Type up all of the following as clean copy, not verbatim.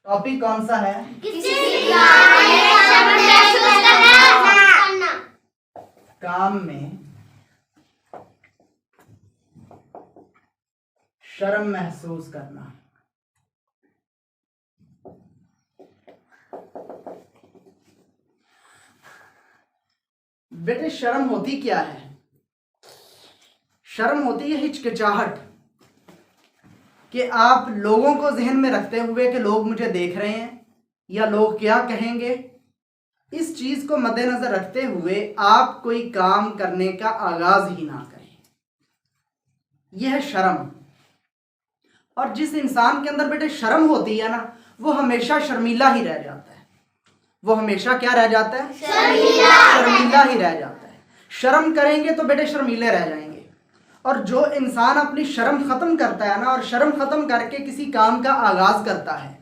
Topic कौन सा है? काम में शर्म महसूस करना। बेटे शर्म होती क्या है? शर्म होती है हिचकिचाहट, कि आप लोगों को जहन में रखते हुए कि लोग मुझे देख रहे हैं या लोग क्या कहेंगे, इस चीज को मद्देनजर रखते हुए आप कोई काम करने का आगाज ही ना करें। यह है शर्म। और जिस इंसान के अंदर बेटे शर्म होती है ना, वो हमेशा शर्मीला ही रह जाता है। वो हमेशा क्या रह जाता है? शर्मीला ही रह जाता है। शर्म करेंगे तो बेटे शर्मीले रह जाएंगे। और जो इंसान अपनी शर्म खत्म करता है ना, और शर्म खत्म करके किसी काम का आगाज करता है,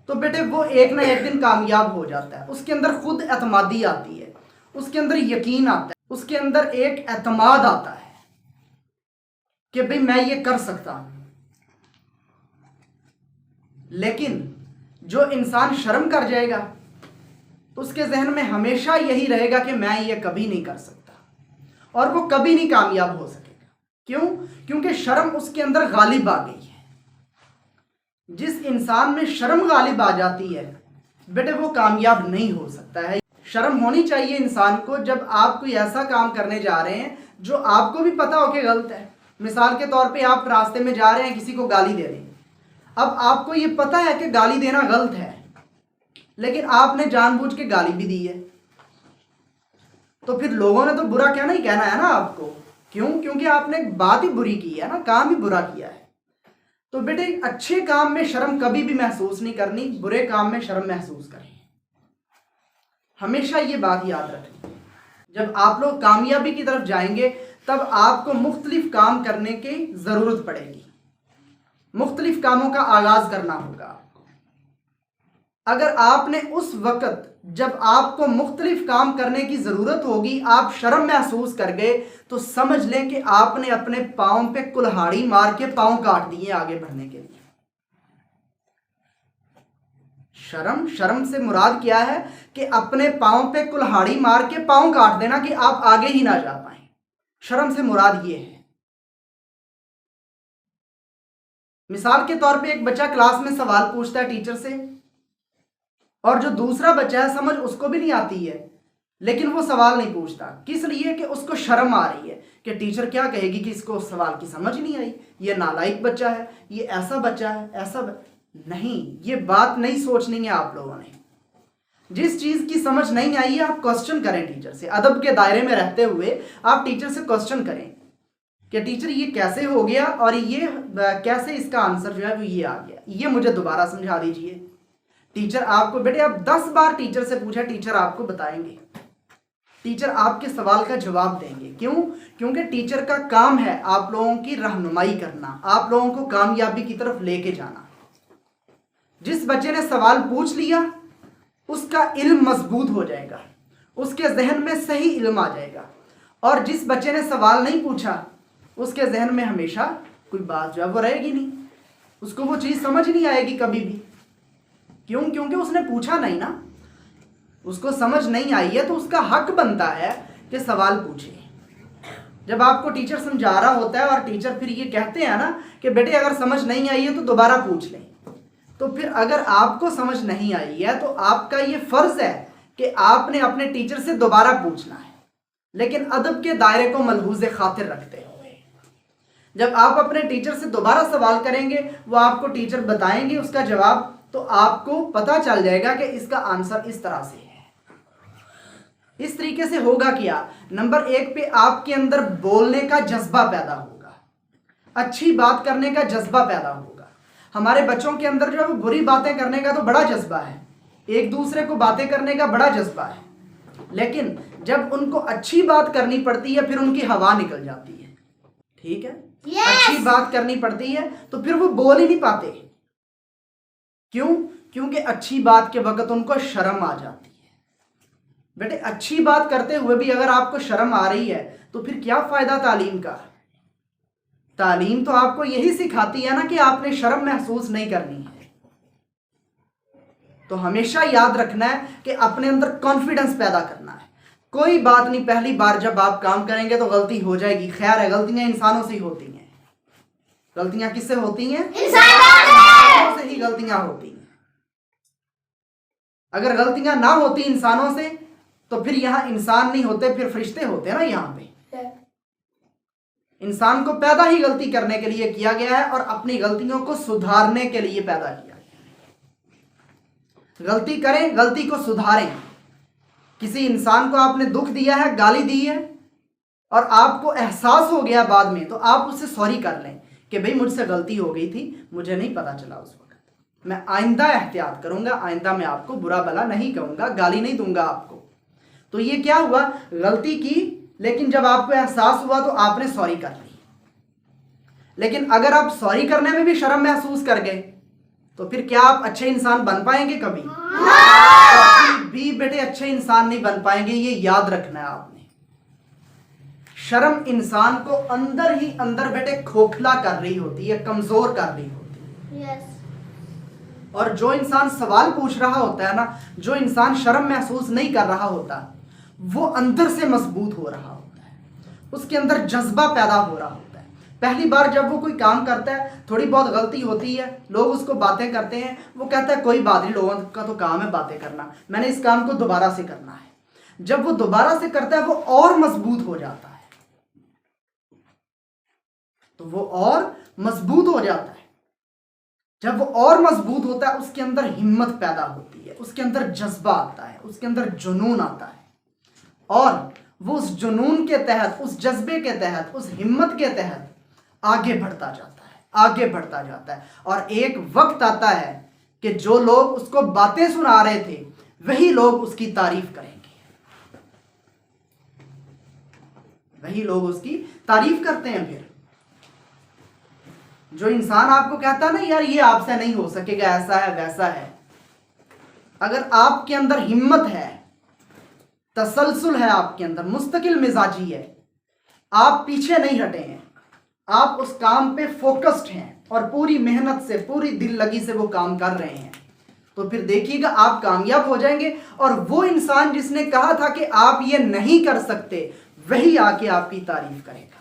तो बेटे वो एक ना एक दिन कामयाब हो जाता है। उसके अंदर खुद एतमादी आती है, उसके अंदर यकीन आता है, उसके अंदर एक एतमाद आता है कि भाई मैं ये कर सकता हूं। लेकिन जो इंसान शर्म कर जाएगा, उसके जहन में हमेशा यही रहेगा कि मैं ये कभी नहीं कर सकता, और वो कभी नहीं कामयाब हो सकेगा। क्यों? क्योंकि शर्म उसके अंदर गालिब आ गई है। जिस इंसान में शर्म गालिब आ जाती है, बेटे वो कामयाब नहीं हो सकता है। शर्म होनी चाहिए इंसान को जब आप कोई ऐसा काम करने जा रहे हैं जो आपको भी पता हो कि गलत है। मिसाल के तौर पे आप रास्ते में जा रहे हैं, किसी को गाली दे रहे हैं। अब आपको ये पता है कि गाली देना गलत है, लेकिन आपने जानबूझ के गाली भी दी है, तो फिर लोगों ने तो बुरा कहना ही कहना है ना आपको। क्यों? क्योंकि आपने बात ही बुरी की है ना, काम ही बुरा किया है। तो बेटे अच्छे काम में शर्म कभी भी महसूस नहीं करनी, बुरे काम में शर्म महसूस करें। हमेशा ये बात याद रखें। जब आप लोग कामयाबी की तरफ जाएंगे, तब आपको मुख्तलिफ काम करने की जरूरत पड़ेगी, मुख्तलिफ कामों का आगाज करना होगा। अगर आपने उस वक्त जब आपको मुख्तलिफ काम करने की ज़रूरत होगी आप शर्म महसूस कर गए, तो समझ लें कि आपने अपने पाँव पे कुल्हाड़ी मार के पाँव काट दिए आगे बढ़ने के लिए। शर्म से मुराद क्या है? कि अपने पाँव पे कुल्हाड़ी मार के पाँव काट देना, कि आप आगे ही ना जा पाए। शर्म से मुराद ये है। मिसाल के तौर पे एक बच्चा क्लास में सवाल पूछता है टीचर से, और जो दूसरा बच्चा है समझ उसको भी नहीं आती है, लेकिन वो सवाल नहीं पूछता। किस लिए? कि उसको शर्म आ रही है कि टीचर क्या कहेगी कि इसको सवाल की समझ नहीं आई, ये नालायक बच्चा है, ये ऐसा बच्चा है, नहीं, ये बात नहीं सोचनी है आप लोगों ने। जिस चीज़ की समझ नहीं आई है आप क्वेश्चन करें टीचर से। अदब के दायरे में रहते हुए आप टीचर से क्वेश्चन करें कि टीचर ये कैसे हो गया, और ये कैसे इसका आंसर जो है वो ये आ गया, ये मुझे दोबारा समझा दीजिए। टीचर आपको, बेटे आप 10 बार टीचर से पूछा, टीचर आपको बताएंगे, टीचर आपके सवाल का जवाब देंगे। क्यों? क्योंकि टीचर का काम है आप लोगों की रहनुमाई करना, आप लोगों को कामयाबी की तरफ लेके जाना। जिस बच्चे ने सवाल पूछ लिया उसका इल्म मजबूत हो जाएगा, उसके जहन में सही इल्म आ जाएगा। और जिस बच्चे ने सवाल नहीं पूछा उसके जहन में हमेशा कोई बात जो है वो रहेगी नहीं, उसको वो चीज़ समझ नहीं आएगी कभी भी। क्यों? क्योंकि उसने पूछा नहीं ना, उसको समझ नहीं आई है, तो उसका हक बनता है कि सवाल पूछे। जब आपको टीचर समझा रहा होता है और टीचर फिर ये कहते हैं ना कि बेटे अगर समझ नहीं आई है तो दोबारा पूछ लें, तो फिर अगर आपको समझ नहीं आई है तो आपका ये फर्ज है कि आपने अपने टीचर से दोबारा पूछना है, लेकिन अदब के दायरे को मलहूज़ खातिर रखते हुए। जब आप अपने टीचर से दोबारा सवाल करेंगे, वो आपको टीचर बताएंगे उसका जवाब, तो आपको पता चल जाएगा कि इसका आंसर इस तरह से है। इस तरीके से होगा क्या? नंबर 1 पे आपके अंदर बोलने का जज्बा पैदा होगा, अच्छी बात करने का जज्बा पैदा होगा। हमारे बच्चों के अंदर जो है वो बुरी बातें करने का तो बड़ा जज्बा है, एक दूसरे को बातें करने का बड़ा जज्बा है, लेकिन जब उनको अच्छी बात करनी पड़ती है फिर उनकी हवा निकल जाती है। ठीक है? अच्छी बात करनी पड़ती है तो फिर वो बोल ही नहीं पाते। क्यों? क्योंकि अच्छी बात के वक्त उनको शर्म आ जाती है। बेटे अच्छी बात करते हुए भी अगर आपको शर्म आ रही है तो फिर क्या फायदा तालीम का? तालीम तो आपको यही सिखाती है ना कि आपने शर्म महसूस नहीं करनी है। تو ہمیشہ یاد رکھنا ہے کہ اپنے اندر کانفیڈنس پیدا کرنا ہے. کوئی بات نہیں، پہلی بار جب آپ کام کریں گے تو غلطی ہو جائے گی، خیر ہے، غلطیاں انسانوں سے ہی ہوتی ہیں. غلطیاں کس سے ہوتی ہیں؟ انسانوں سے ہی غلطیاں ہوتی ہیں. اگر غلطیاں نہ ہوتی انسانوں سے تو پھر یہاں انسان نہیں ہوتے، پھر فرشتے ہوتے نا. یہاں پہ انسان کو پیدا ہی غلطی کرنے کے لیے کیا گیا ہے اور اپنی غلطیوں کو سدھارنے کے لیے پیدا کیا گیا ہے. غلطی کریں، غلطی کو سدھاریں. کسی انسان کو آپ نے دکھ دیا ہے، گالی دی ہے اور آپ کو احساس ہو گیا بعد میں، تو آپ اس سے سوری کر لیں کہ بھئی مجھ سے غلطی ہو گئی تھی، مجھے نہیں پتا چلا اس وقت، میں آئندہ احتیاط کروں گا، آئندہ میں آپ کو برا بھلا نہیں کہوں گا، گالی نہیں دوں گا آپ کو. تو یہ کیا ہوا؟ غلطی کی، لیکن جب آپ کو احساس ہوا تو آپ نے سوری کر لی. لیکن اگر آپ سوری کرنے میں بھی شرم محسوس کر گئے تو پھر کیا آپ اچھے انسان بن پائیں گے؟ کبھی بھی بیٹے اچھے انسان نہیں بن پائیں گے. یہ یاد رکھنا ہے آپ نے. شرم انسان کو اندر ہی اندر بیٹے کھوکھلا کر رہی ہوتی ہے، کمزور کر رہی ہوتی ہے. اور جو انسان سوال پوچھ رہا ہوتا ہے نا، جو انسان شرم محسوس نہیں کر رہا ہوتا، وہ اندر سے مضبوط ہو رہا ہوتا ہے، اس کے اندر جذبہ پیدا ہو رہا ہوتا ہے. پہلی بار جب وہ کوئی کام کرتا ہے، تھوڑی بہت غلطی ہوتی ہے، لوگ اس کو باتیں کرتے ہیں، وہ کہتا ہے کوئی بات نہیں، لوگوں کا تو کام ہے باتیں کرنا، میں نے اس کام کو دوبارہ سے کرنا ہے. جب وہ دوبارہ سے کرتا ہے وہ اور مضبوط ہو جاتا ہے، تو وہ اور مضبوط ہو جاتا ہے. جب وہ اور مضبوط ہوتا ہے اس کے اندر ہمت پیدا ہوتی ہے، اس کے اندر جذبہ آتا ہے، اس کے اندر جنون آتا ہے، اور وہ اس جنون کے تحت، اس جذبے کے تحت، اس ہمت کے تحت آگے بڑھتا جاتا ہے، آگے بڑھتا جاتا ہے. اور ایک وقت آتا ہے کہ جو لوگ اس کو باتیں سنا رہے تھے وہی لوگ اس کی تعریف کریں گے، وہی لوگ اس کی تعریف کرتے ہیں. پھر جو انسان آپ کو کہتا ہے نا یار یہ آپ سے نہیں ہو سکے گا، ایسا ہے ویسا ہے، اگر آپ کے اندر ہمت ہے، تسلسل ہے، آپ کے اندر مستقل مزاجی ہے، آپ پیچھے نہیں ہٹے ہیں، آپ اس کام پہ فوکسڈ ہیں اور پوری محنت سے، پوری دل لگی سے وہ کام کر رہے ہیں، تو پھر دیکھیے گا آپ کامیاب ہو جائیں گے. اور وہ انسان جس نے کہا تھا کہ آپ یہ نہیں کر سکتے، وہی آ کے آپ کی تعریف کرے گا.